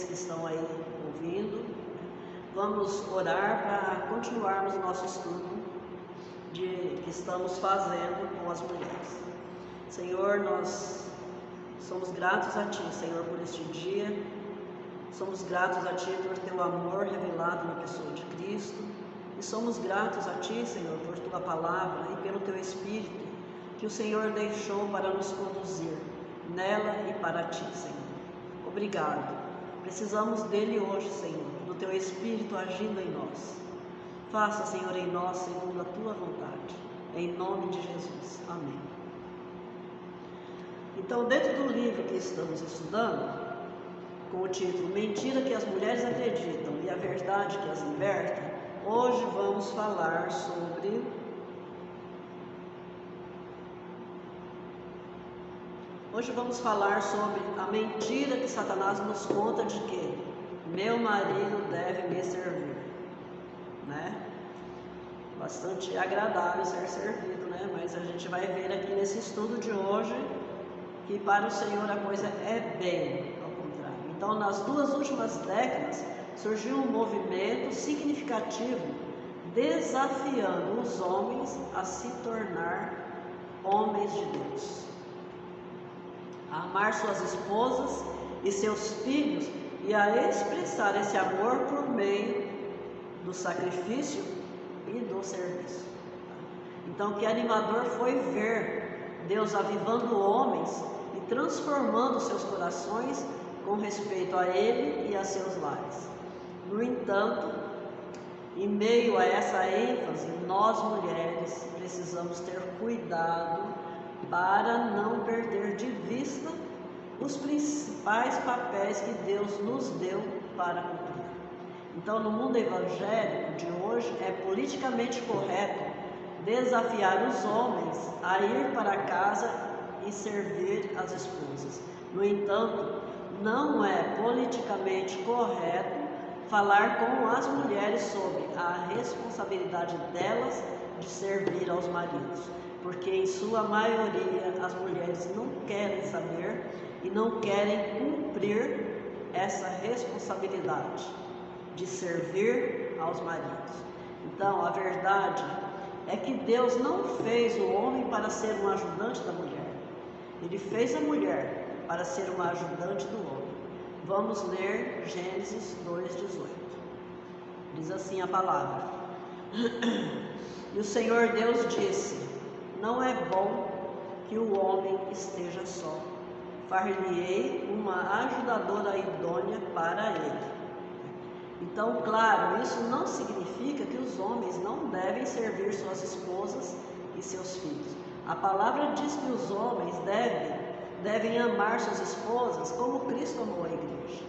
que estão aí ouvindo. Vamos orar para continuarmos o nosso estudo que estamos fazendo com as mulheres. Senhor, nós somos gratos a Ti, Senhor, por este dia. Somos gratos a Ti por Teu amor revelado na pessoa de Cristo. E somos gratos a Ti, Senhor, por Tua palavra e pelo Teu Espírito que o Senhor deixou para nos conduzir nela e para Ti, Senhor. Obrigado. Precisamos dele hoje, Senhor, do Teu Espírito agindo em nós. Faça, Senhor, em nós segundo a Tua vontade. Em nome de Jesus. Amém. Então, dentro do livro que estamos estudando, com o título Mentira que as mulheres acreditam e a verdade que as liberta, hoje vamos falar sobre a mentira que Satanás nos conta de que meu marido deve me servir, né? Bastante agradável ser servido, né? Mas a gente vai ver aqui nesse estudo de hoje que para o Senhor a coisa é bem ao contrário. Então, nas 2 últimas décadas, surgiu um movimento significativo desafiando os homens a se tornar homens de Deus, a amar suas esposas e seus filhos e a expressar esse amor por meio do sacrifício e do serviço. Então, que animador foi ver Deus avivando homens e transformando seus corações com respeito a Ele e a seus lares. No entanto, em meio a essa ênfase, nós mulheres precisamos ter cuidado para não perder de vista os principais papéis que Deus nos deu para cumprir. Então, no mundo evangélico de hoje, é politicamente correto desafiar os homens a ir para casa e servir as esposas. No entanto, não é politicamente correto falar com as mulheres sobre a responsabilidade delas de servir aos maridos, porque em sua maioria as mulheres não querem saber e não querem cumprir essa responsabilidade de servir aos maridos. Então, a verdade é que Deus não fez o homem para ser um ajudante da mulher. Ele fez a mulher para ser uma ajudante do homem. Vamos ler Gênesis 2:18. Diz assim a palavra: E o Senhor Deus disse: Não é bom que o homem esteja só. Far-lhe-ei uma ajudadora idônea para ele. Então, claro, isso não significa que os homens não devem servir suas esposas e seus filhos. A palavra diz que os homens devem amar suas esposas como Cristo amou a igreja.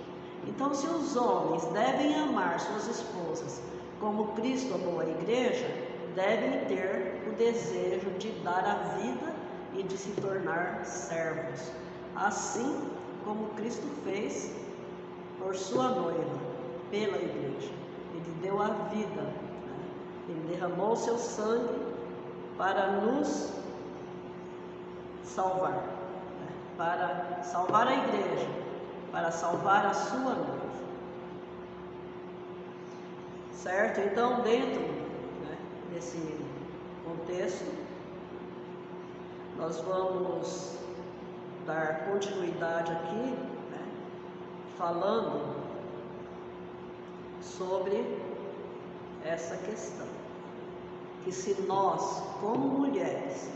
Então, se os homens devem amar suas esposas como Cristo amou a igreja, devem ter o desejo de dar a vida e de se tornar servos, assim como Cristo fez por sua noiva, pela igreja. Ele deu a vida, né? Ele derramou seu sangue para nos salvar, né? Para salvar a igreja, para salvar a sua noiva. Certo? Então, dentro, né, desse contexto, nós vamos dar continuidade aqui, né, falando sobre essa questão, que se nós, como mulheres,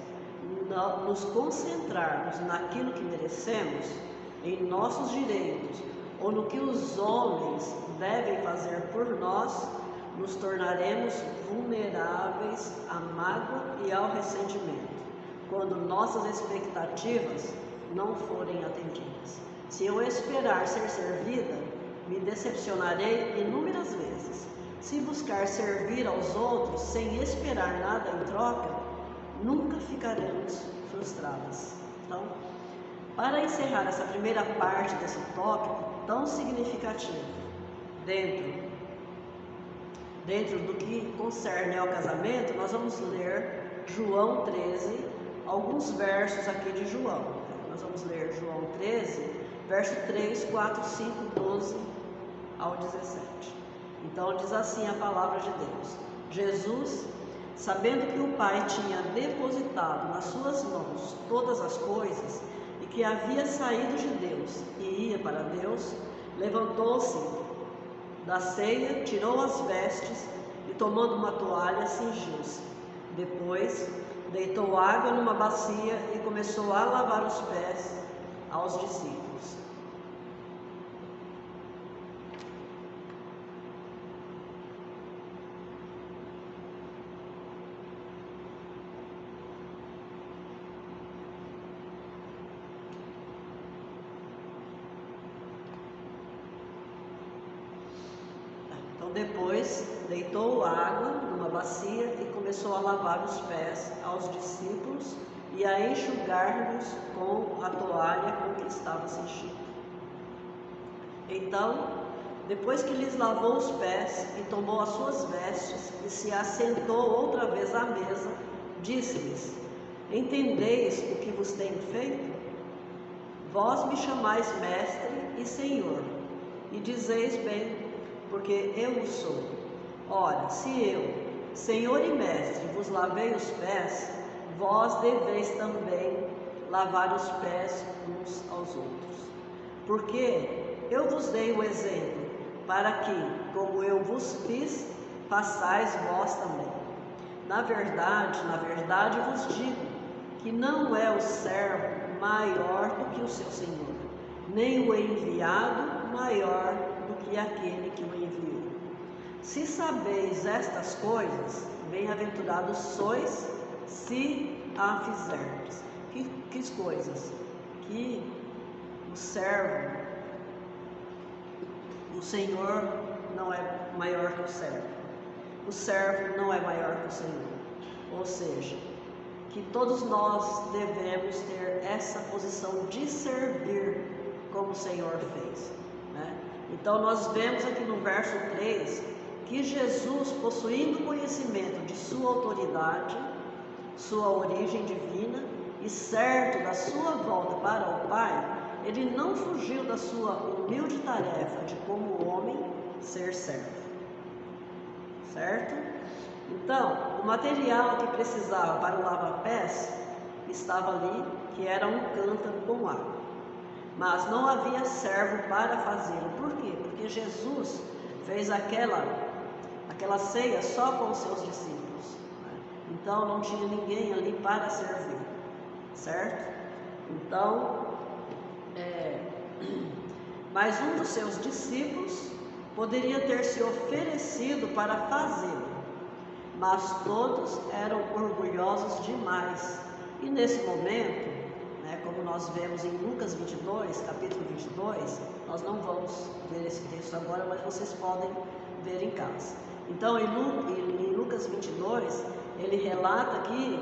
nos concentrarmos naquilo que merecemos, em nossos direitos, ou no que os homens devem fazer por nós, nos tornaremos vulneráveis à mágoa e ao ressentimento, quando nossas expectativas não forem atendidas. Se eu esperar ser servida, me decepcionarei inúmeras vezes. Se buscar servir aos outros sem esperar nada em troca, nunca ficaremos frustradas. Então, para encerrar essa primeira parte desse tópico tão significativo, dentro do que concerne ao casamento, nós vamos ler João 13, alguns versos aqui de João. Nós vamos ler João 13, verso 3, 4, 5, 12 ao 17. Então diz assim a palavra de Deus: Jesus, sabendo que o Pai tinha depositado nas suas mãos todas as coisas, e que havia saído de Deus e ia para Deus, levantou-se da ceia, tirou as vestes e, tomando uma toalha, cingiu-se. Depois, deitou água numa bacia e começou a lavar os pés aos discípulos. Então depois deitou água numa bacia e começou a lavar os pés aos discípulos e a enxugar-lhes com a toalha com que estava cingido. Então, depois que lhes lavou os pés e tomou as suas vestes e se assentou outra vez à mesa, disse-lhes: Entendeis o que vos tenho feito? Vós me chamais mestre e senhor, e dizeis bem, porque eu o sou. Ora, se eu, senhor e mestre, vos lavei os pés, vós deveis também lavar os pés uns aos outros. Porque eu vos dei o exemplo, para que, como eu vos fiz, façais vós também. Na verdade vos digo, que não é o servo maior do que o seu senhor, nem o enviado maior do que aquele que o enviou. Se sabeis estas coisas, bem-aventurados sois, se a fizerdes. Que coisas? Que o servo, o senhor não é maior que o servo não é maior que o senhor. Ou seja, que todos nós devemos ter essa posição de servir como o Senhor fez, né? Então nós vemos aqui no verso 3 que Jesus, possuindo conhecimento de sua autoridade, sua origem divina e certo da sua volta para o Pai, ele não fugiu da sua humilde tarefa de, como homem, ser servo, certo? Então, o material que precisava para o lava-pés estava ali, que era um cântaro com água. Mas não havia servo para fazê-lo. Por quê? Porque Jesus fez aquela ceia só com os seus discípulos, né? Então não tinha ninguém ali para servir, certo? Então, mas um dos seus discípulos poderia ter se oferecido para fazê-lo, mas todos eram orgulhosos demais. E nesse momento, como nós vemos em Lucas 22, capítulo 22, nós não vamos ver esse texto agora, mas vocês podem ver em casa. Então, em Lucas 22, ele relata que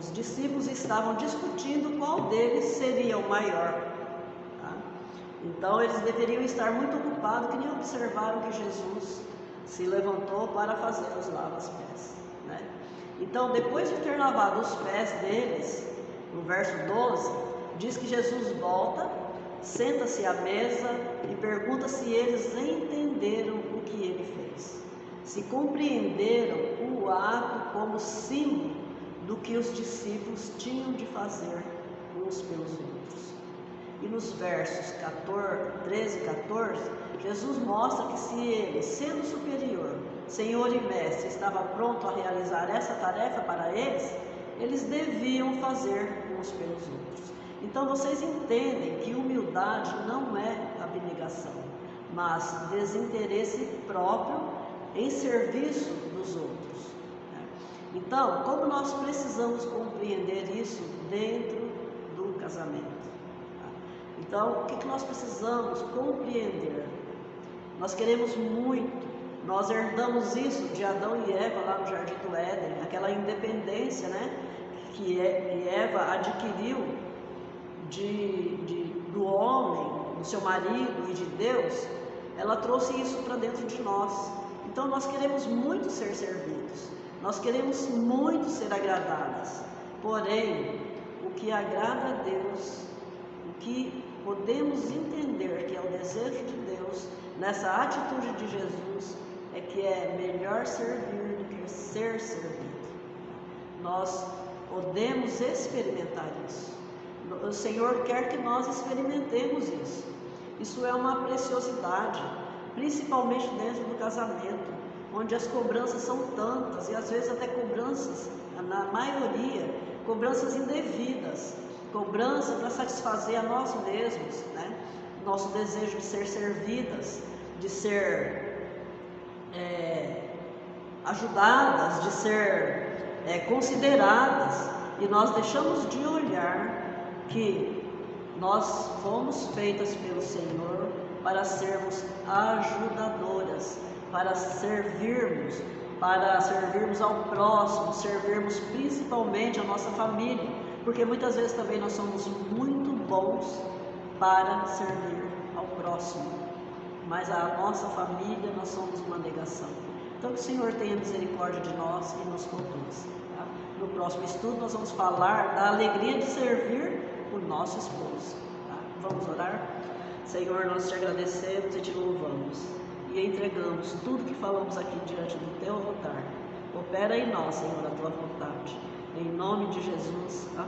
os discípulos estavam discutindo qual deles seria o maior. Tá? Então, eles deveriam estar muito ocupados, que nem observaram que Jesus se levantou para fazer os lava-pés, né? Então, depois de ter lavado os pés deles, no verso 12, diz que Jesus volta, senta-se à mesa e pergunta se eles entenderam o que ele fez, se compreenderam o ato como símbolo do que os discípulos tinham de fazer uns pelos outros. E nos versos 13 e 14, Jesus mostra que se ele, sendo superior, Senhor e Mestre, estava pronto a realizar essa tarefa para eles, eles deviam fazer uns pelos outros. Então vocês entendem que humildade não é abnegação, mas desinteresse próprio em serviço dos outros, né? Então, como nós precisamos compreender isso dentro do casamento? Então, o que nós precisamos compreender? Nós queremos muito, nós herdamos isso de Adão e Eva lá no Jardim do Éden, aquela independência, né, que Eva adquiriu do homem, do seu marido e de Deus. Ela trouxe isso para dentro de nós. Então nós queremos muito ser servidos, nós queremos muito ser agradadas, porém, o que agrada a Deus, o que podemos entender que é o desejo de Deus, nessa atitude de Jesus, é que é melhor servir do que ser servido. Nós podemos experimentar isso. O Senhor quer que nós experimentemos isso. Isso é uma preciosidade, principalmente dentro do casamento, onde as cobranças são tantas, e às vezes até cobranças, na maioria, cobranças indevidas, cobrança para satisfazer a nós mesmos, né? Nosso desejo de ser servidas, de ser ajudadas, de ser consideradas, e nós deixamos de olhar que nós fomos feitas pelo Senhor para sermos ajudadoras, para servirmos ao próximo, servirmos principalmente a nossa família, porque muitas vezes também nós somos muito bons para servir ao próximo, mas a nossa família nós somos uma negação. Então que o Senhor tenha misericórdia de nós e nos conduz. Tá? No próximo estudo nós vamos falar da alegria de servir o nosso esposo. Tá? Vamos orar? Senhor, nós te agradecemos e te louvamos e entregamos tudo que falamos aqui diante do teu altar. Opera em nós, Senhor, a tua vontade. Em nome de Jesus. Amém.